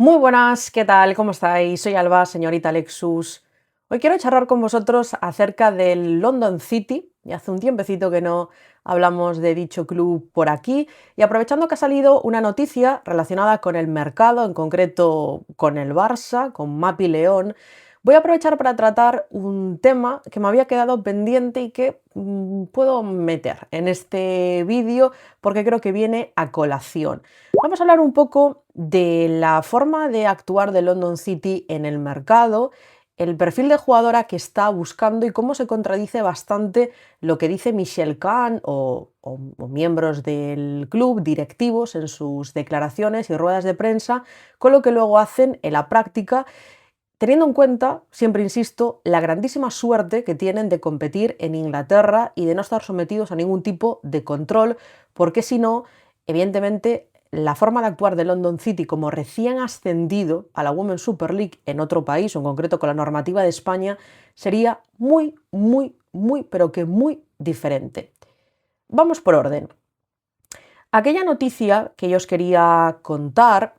Muy buenas, ¿qué tal? ¿Cómo estáis? Soy Alba, señorita Lexus. Hoy quiero charlar con vosotros acerca del London City. Y hace un tiempecito que no hablamos de dicho club por aquí. Y aprovechando que ha salido una noticia relacionada con el mercado, en concreto con el Barça, con Mapi León, voy a aprovechar para tratar un tema que me había quedado pendiente y que puedo meter en este vídeo porque creo que viene a colación. Vamos a hablar un poco de la forma de actuar de London City en el mercado, el perfil de jugadora que está buscando y cómo se contradice bastante lo que dice Michelle Khan o miembros del club, directivos, en sus declaraciones y ruedas de prensa, con lo que luego hacen en la práctica, teniendo en cuenta, siempre insisto, la grandísima suerte que tienen de competir en Inglaterra y de no estar sometidos a ningún tipo de control, porque si no, evidentemente, la forma de actuar de London City como recién ascendido a la Women's Super League en otro país, o en concreto con la normativa de España, sería muy, pero que muy diferente. Vamos por orden. Aquella noticia que yo os quería contar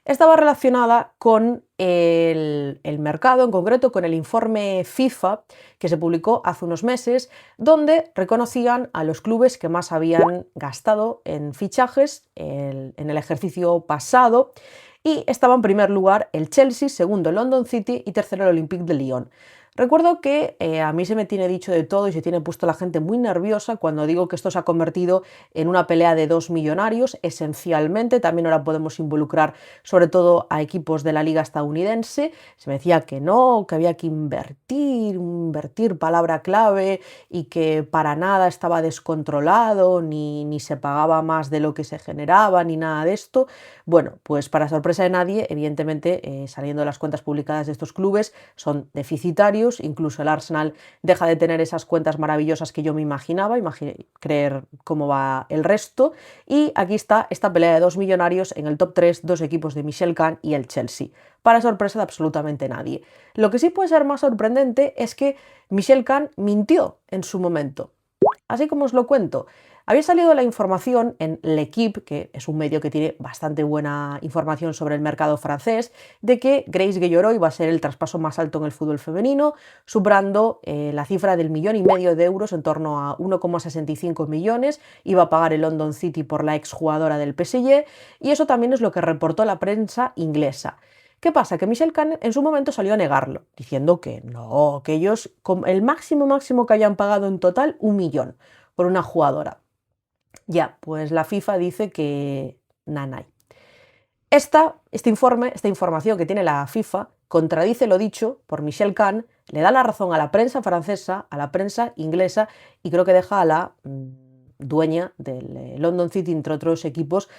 estaba relacionada con el mercado, en concreto con el informe FIFA que se publicó hace unos meses, donde reconocían a los clubes que más habían gastado en fichajes en el ejercicio pasado, y estaba en primer lugar el Chelsea, segundo el London City y tercero el Olympique de Lyon. Recuerdo que a mí se me tiene dicho de todo y se tiene puesto la gente muy nerviosa cuando digo que esto se ha convertido en una pelea de dos millonarios, esencialmente. También ahora podemos involucrar sobre todo a equipos de la liga estadounidense. Se me decía que no, que había que invertir palabra clave, y que para nada estaba descontrolado, ni se pagaba más de lo que se generaba, ni nada de esto. Bueno, pues para sorpresa de nadie, evidentemente, saliendo de las cuentas publicadas de estos clubes, son deficitarios. Incluso el Arsenal deja de tener esas cuentas maravillosas que yo me imaginaba, creer cómo va el resto. Y aquí está esta pelea de dos millonarios en el top 3, dos equipos de Michelle Khan y el Chelsea, para sorpresa de absolutamente nadie. Lo que sí puede ser más sorprendente es que Michelle Khan mintió en su momento. Así como os lo cuento, había salido la información en L'Equipe, que es un medio que tiene bastante buena información sobre el mercado francés, de que Grace Gueyoró iba a ser el traspaso más alto en el fútbol femenino, superando la cifra del 1,5 millones de euros, en torno a 1,65 millones, iba a pagar el London City por la exjugadora del PSG, y eso también es lo que reportó la prensa inglesa. ¿Qué pasa? Que Michelle Khan en su momento salió a negarlo, diciendo que no, que ellos, el máximo que habían pagado en total, 1 millón por una jugadora. Ya, pues la FIFA dice que nanay. Este informe, esta información que tiene la FIFA, contradice lo dicho por Michelle Khan, le da la razón a la prensa francesa, a la prensa inglesa, y creo que deja a la dueña del London City, entre otros equipos,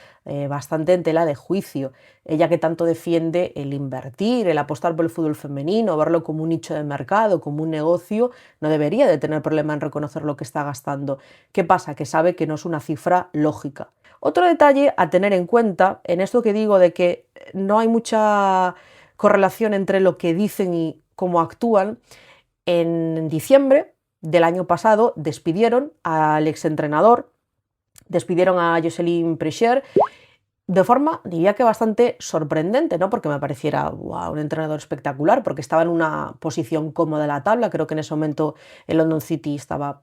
bastante en tela de juicio. Ella, que tanto defiende el invertir, el apostar por el fútbol femenino, verlo como un nicho de mercado, como un negocio, no debería de tener problema en reconocer lo que está gastando. ¿Qué pasa? Que sabe que no es una cifra lógica. Otro detalle a tener en cuenta en esto que digo de que no hay mucha correlación entre lo que dicen y cómo actúan. En diciembre del año pasado despidieron al exentrenador, despidieron a Jocelyn Precher de forma, diría que bastante sorprendente, ¿no? Porque me pareciera un entrenador espectacular, porque estaba en una posición cómoda de la tabla. Creo que en ese momento el London City estaba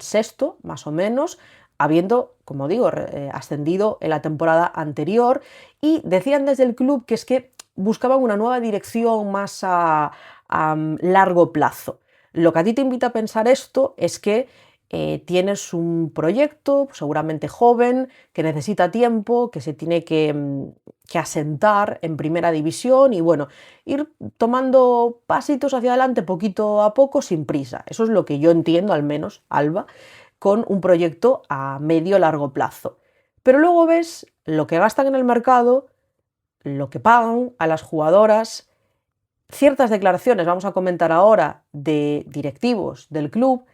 sexto, más o menos, habiendo, como digo, ascendido en la temporada anterior. Y decían desde el club que es que buscaban una nueva dirección más a largo plazo. Lo que a ti te invita a pensar esto es que tienes un proyecto seguramente joven, que necesita tiempo, que se tiene que asentar en primera división y, bueno, ir tomando pasitos hacia adelante poquito a poco, sin prisa. Eso es lo que yo entiendo, al menos, Alba, con un proyecto a medio largo plazo. Pero luego ves lo que gastan en el mercado, lo que pagan a las jugadoras, ciertas declaraciones, vamos a comentar ahora, de directivos del club,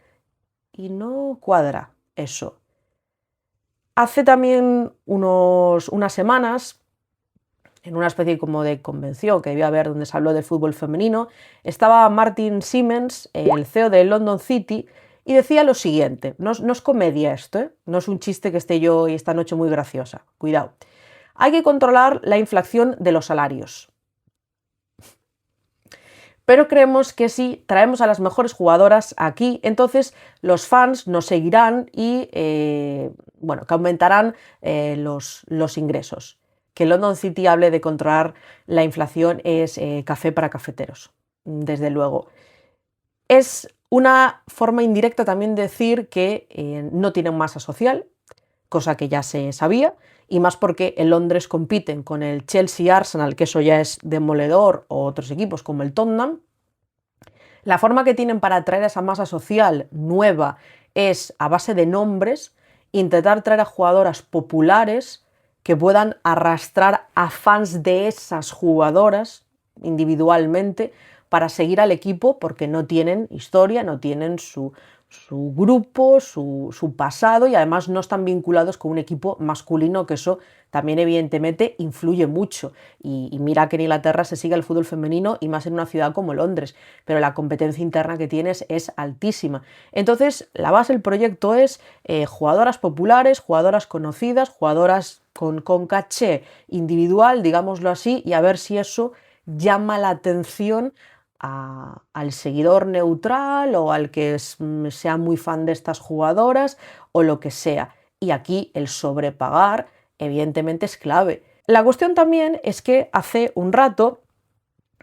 y no cuadra eso. Hace también unas semanas, en una especie como de convención que debía haber donde se habló del fútbol femenino, estaba Martin Siemens, el CEO de London City, y decía lo siguiente. No es comedia esto, ¿eh? No es un chiste que esté yo hoy esta noche muy graciosa. Cuidado. Hay que controlar la inflación de los salarios. pero creemos que si traemos a las mejores jugadoras aquí, entonces los fans nos seguirán y bueno, que aumentarán los ingresos. Que London City hable de controlar la inflación es café para cafeteros, desde luego. Es una forma indirecta también de decir que no tienen masa social, cosa que ya se sabía, y más porque en Londres compiten con el Chelsea y Arsenal, que eso ya es demoledor, o otros equipos como el Tottenham. La forma que tienen para atraer esa masa social nueva es a base de nombres, intentar traer a jugadoras populares que puedan arrastrar a fans de esas jugadoras individualmente para seguir al equipo, porque no tienen historia, no tienen su grupo, su pasado, y además no están vinculados con un equipo masculino, que eso también evidentemente influye mucho. Y mira que en Inglaterra se sigue el fútbol femenino, y más en una ciudad como Londres, pero la competencia interna que tienes es altísima. Entonces, la base del proyecto es jugadoras populares, jugadoras conocidas, jugadoras con caché individual, digámoslo así, y a ver si eso llama la atención al seguidor neutral o al que sea muy fan de estas jugadoras o lo que sea. Y aquí el sobrepagar evidentemente es clave. La cuestión también es que hace un rato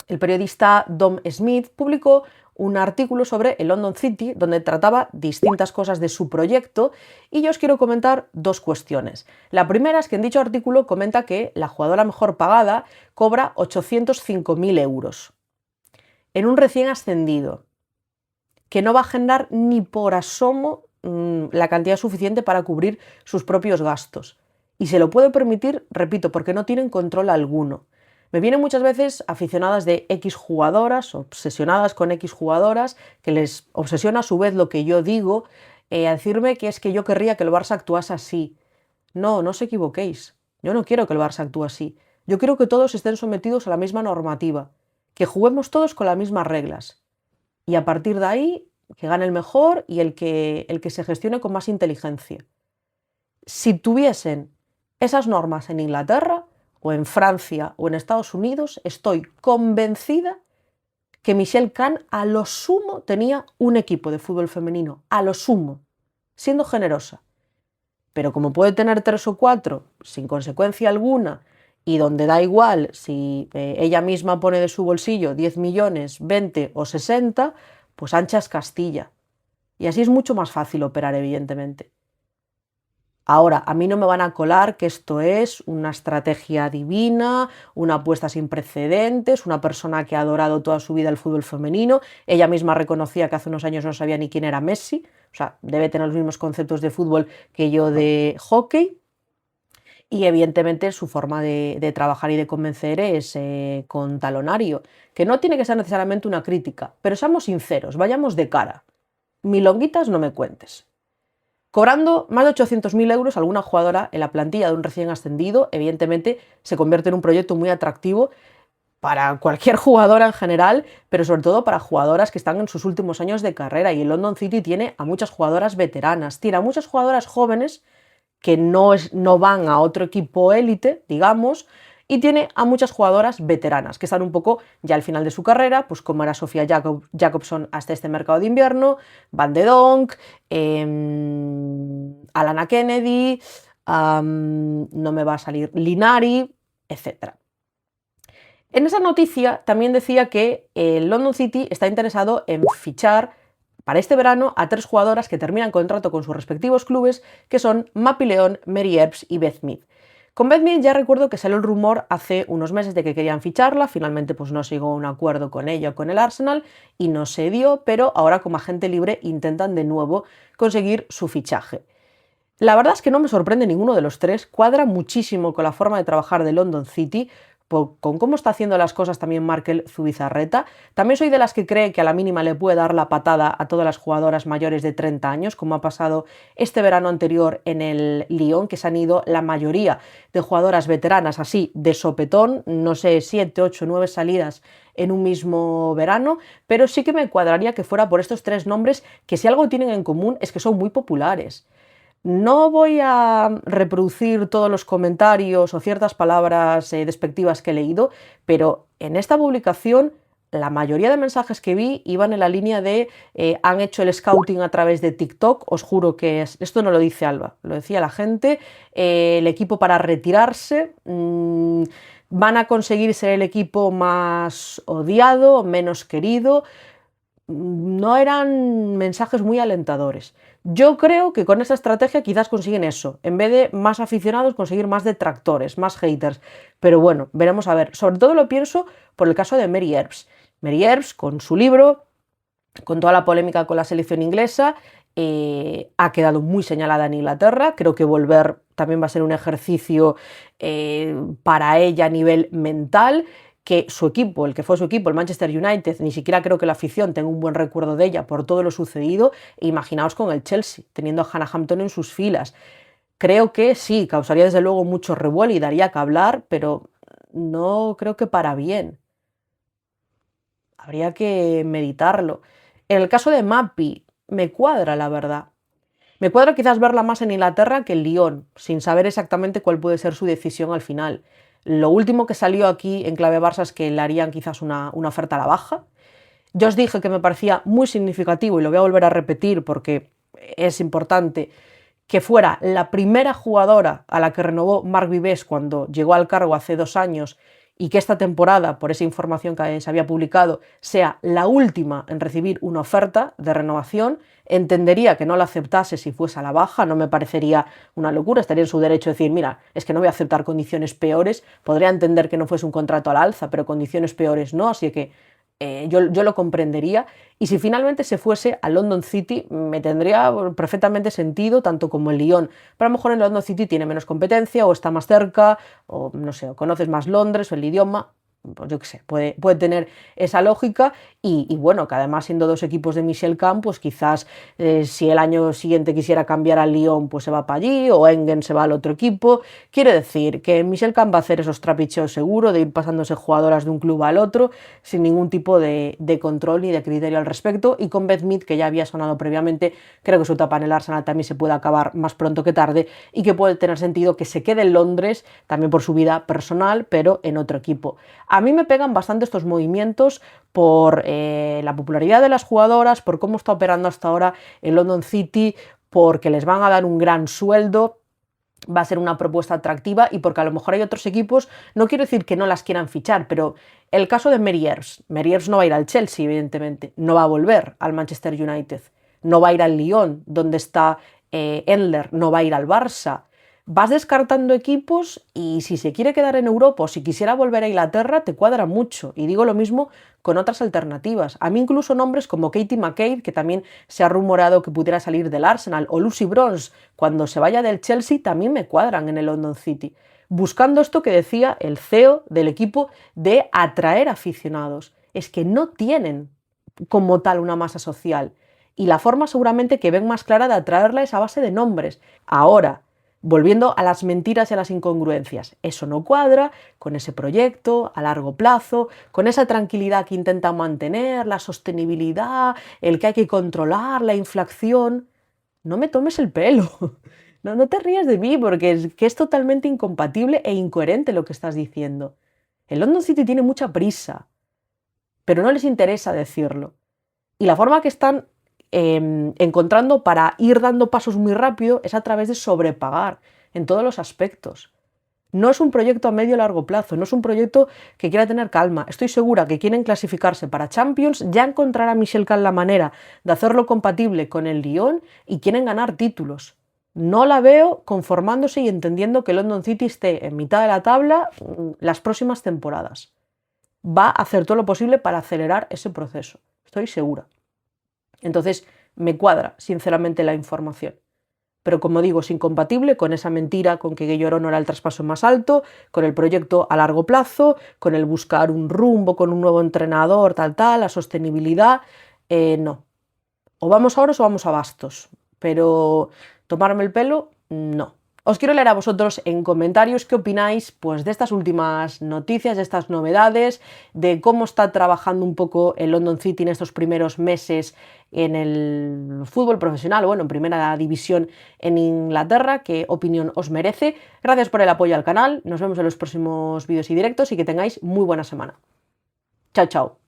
el periodista Dom Smith publicó un artículo sobre el London City donde trataba distintas cosas de su proyecto, y yo os quiero comentar dos cuestiones. La primera es que en dicho artículo comenta que la jugadora mejor pagada cobra 805.000 euros en un recién ascendido, que no va a generar ni por asomo la cantidad suficiente para cubrir sus propios gastos. Y se lo puede permitir, repito, porque no tienen control alguno. Me vienen muchas veces aficionadas de X jugadoras, obsesionadas con X jugadoras, que les obsesiona a su vez lo que yo digo, a decirme que es que yo querría que el Barça actuase así. No, no os equivoquéis. Yo no quiero que el Barça actúe así. Yo quiero que todos estén sometidos a la misma normativa, que juguemos todos con las mismas reglas. Y a partir de ahí, que gane el mejor y el que se gestione con más inteligencia. Si tuviesen esas normas en Inglaterra, o en Francia, o en Estados Unidos, estoy convencida que Michelle Kahn a lo sumo tenía un equipo de fútbol femenino, a lo sumo, siendo generosa. Pero como puede tener 3 o 4 sin consecuencia alguna, y donde da igual si ella misma pone de su bolsillo 10 millones, 20 o 60, pues ancha es Castilla. Y así es mucho más fácil operar, evidentemente. Ahora, a mí no me van a colar que esto es una estrategia divina, una apuesta sin precedentes, una persona que ha adorado toda su vida el fútbol femenino. Ella misma reconocía que hace unos años no sabía ni quién era Messi, o sea, debe tener los mismos conceptos de fútbol que yo de hockey. Y evidentemente su forma de trabajar y de convencer es con talonario, que no tiene que ser necesariamente una crítica, pero seamos sinceros, vayamos de cara. Milonguitas no me cuentes. Cobrando más de 800.000 euros, alguna jugadora en la plantilla de un recién ascendido, evidentemente se convierte en un proyecto muy atractivo para cualquier jugadora en general, pero sobre todo para jugadoras que están en sus últimos años de carrera. Y el London City tiene a muchas jugadoras veteranas, tiene a muchas jugadoras jóvenes que no van a otro equipo élite, digamos, y tiene a muchas jugadoras veteranas que están un poco ya al final de su carrera, pues como era Sofía Jacobson hasta este mercado de invierno, Van de Donk, Alana Kennedy, no me va a salir Linari, etc. En esa noticia también decía que el London City está interesado en fichar para este verano a 3 jugadoras que terminan contrato con sus respectivos clubes, que son Mappy León, Mary Earps y Beth Mead. Con Beth Mead ya recuerdo que salió el rumor hace unos meses de que querían ficharla, finalmente pues no se llegó a un acuerdo con ella o con el Arsenal y no se dio, pero ahora como agente libre intentan de nuevo conseguir su fichaje. La verdad es que no me sorprende ninguno de los 3, cuadra muchísimo con la forma de trabajar de London City, con cómo está haciendo las cosas también Markel Zubizarreta. También soy de las que cree que a la mínima le puede dar la patada a todas las jugadoras mayores de 30 años, como ha pasado este verano anterior en el Lyon, que se han ido la mayoría de jugadoras veteranas así de sopetón, no sé, 7, 8, 9 salidas en un mismo verano, pero sí que me cuadraría que fuera por estos 3 nombres que si algo tienen en común es que son muy populares. No voy a reproducir todos los comentarios o ciertas palabras despectivas que he leído, pero en esta publicación la mayoría de mensajes que vi iban en la línea de han hecho el scouting a través de TikTok, os juro que esto no lo dice Alba, lo decía la gente, el equipo para retirarse, van a conseguir ser el equipo más odiado, menos querido. No eran mensajes muy alentadores. Yo creo que con esta estrategia quizás consiguen eso, en vez de más aficionados, conseguir más detractores, más haters. Pero bueno, veremos a ver. Sobre todo lo pienso por el caso de Mary Earps. Mary Earps, con su libro, con toda la polémica con la selección inglesa, ha quedado muy señalada en Inglaterra. Creo que volver también va a ser un ejercicio para ella a nivel mental, que su equipo, el que fue su equipo, el Manchester United, ni siquiera creo que la afición tenga un buen recuerdo de ella por todo lo sucedido. Imaginaos con el Chelsea, teniendo a Hannah Hampton en sus filas. Creo que sí, causaría desde luego mucho revuelo y daría que hablar, pero no creo que para bien. Habría que meditarlo. En el caso de Mappy, me cuadra, la verdad. Me cuadra quizás verla más en Inglaterra que en Lyon, sin saber exactamente cuál puede ser su decisión al final. Lo último que salió aquí en clave Barça es que le harían quizás una oferta a la baja. Yo os dije que me parecía muy significativo, y lo voy a volver a repetir porque es importante, que fuera la primera jugadora a la que renovó Marc Vives cuando llegó al cargo hace 2 años, y que esta temporada, por esa información que se había publicado, sea la última en recibir una oferta de renovación. Entendería que no la aceptase si fuese a la baja, no me parecería una locura, estaría en su derecho de decir, mira, es que no voy a aceptar condiciones peores. Podría entender que no fuese un contrato al alza, pero condiciones peores no, así que yo lo comprendería. Y si finalmente se fuese a London City, me tendría perfectamente sentido, tanto como el Lyon. Pero a lo mejor en London City tiene menos competencia, o está más cerca, o no sé, o conoces más Londres o el idioma. Pues yo qué sé, puede tener esa lógica. Y bueno, que además siendo 2 equipos de Michel Camp, pues quizás si el año siguiente quisiera cambiar al Lyon, pues se va para allí, o Engen se va al otro equipo. Quiere decir que Michel Camp va a hacer esos trapicheos seguro de ir pasándose jugadoras de un club al otro sin ningún tipo de control ni de criterio al respecto. Y con Beth Mead, que ya había sonado previamente, creo que su etapa en el Arsenal también se puede acabar más pronto que tarde, y que puede tener sentido que se quede en Londres, también por su vida personal, pero en otro equipo. A mí me pegan bastante estos movimientos por la popularidad de las jugadoras, por cómo está operando hasta ahora el London City, porque les van a dar un gran sueldo, va a ser una propuesta atractiva, y porque a lo mejor hay otros equipos, no quiero decir que no las quieran fichar, pero el caso de Mary Earps no va a ir al Chelsea, evidentemente, no va a volver al Manchester United, no va a ir al Lyon, donde está Endler, no va a ir al Barça. Vas descartando equipos, y si se quiere quedar en Europa o si quisiera volver a Inglaterra, te cuadra mucho. Y digo lo mismo con otras alternativas. A mí incluso nombres como Katie McCabe, que también se ha rumorado que pudiera salir del Arsenal, o Lucy Bronze, cuando se vaya del Chelsea, también me cuadran en el London City. Buscando esto que decía el CEO del equipo de atraer aficionados. Es que no tienen como tal una masa social. Y la forma seguramente que ven más clara de atraerla es a base de nombres. Ahora, volviendo a las mentiras y a las incongruencias, eso no cuadra con ese proyecto a largo plazo, con esa tranquilidad que intentan mantener, la sostenibilidad, el que hay que controlar la inflación. No me tomes el pelo. No te rías de mí, porque es totalmente incompatible e incoherente lo que estás diciendo. El London City tiene mucha prisa, pero no les interesa decirlo. Y la forma que están encontrando para ir dando pasos muy rápido es a través de sobrepagar en todos los aspectos. No es un proyecto a medio o largo plazo, no es un proyecto que quiera tener calma. Estoy segura que quieren clasificarse para Champions, ya encontrará Michel Camp la manera de hacerlo compatible con el Lyon, y quieren ganar títulos. No la veo conformándose y entendiendo que London City esté en mitad de la tabla las próximas temporadas. Va a hacer todo lo posible para acelerar ese proceso, estoy segura. Entonces, me cuadra, sinceramente, la información. Pero como digo, es incompatible con esa mentira con que Gueye no era el traspaso más alto, con el proyecto a largo plazo, con el buscar un rumbo, con un nuevo entrenador, la sostenibilidad. No. O vamos a Oros o vamos a Bastos. Pero tomarme el pelo, no. Os quiero leer a vosotros en comentarios qué opináis, pues, de estas últimas noticias, de estas novedades, de cómo está trabajando un poco el London City en estos primeros meses en el fútbol profesional, bueno, en primera división en Inglaterra. ¿Qué opinión os merece? Gracias por el apoyo al canal, nos vemos en los próximos vídeos y directos, y que tengáis muy buena semana. Chao, chao.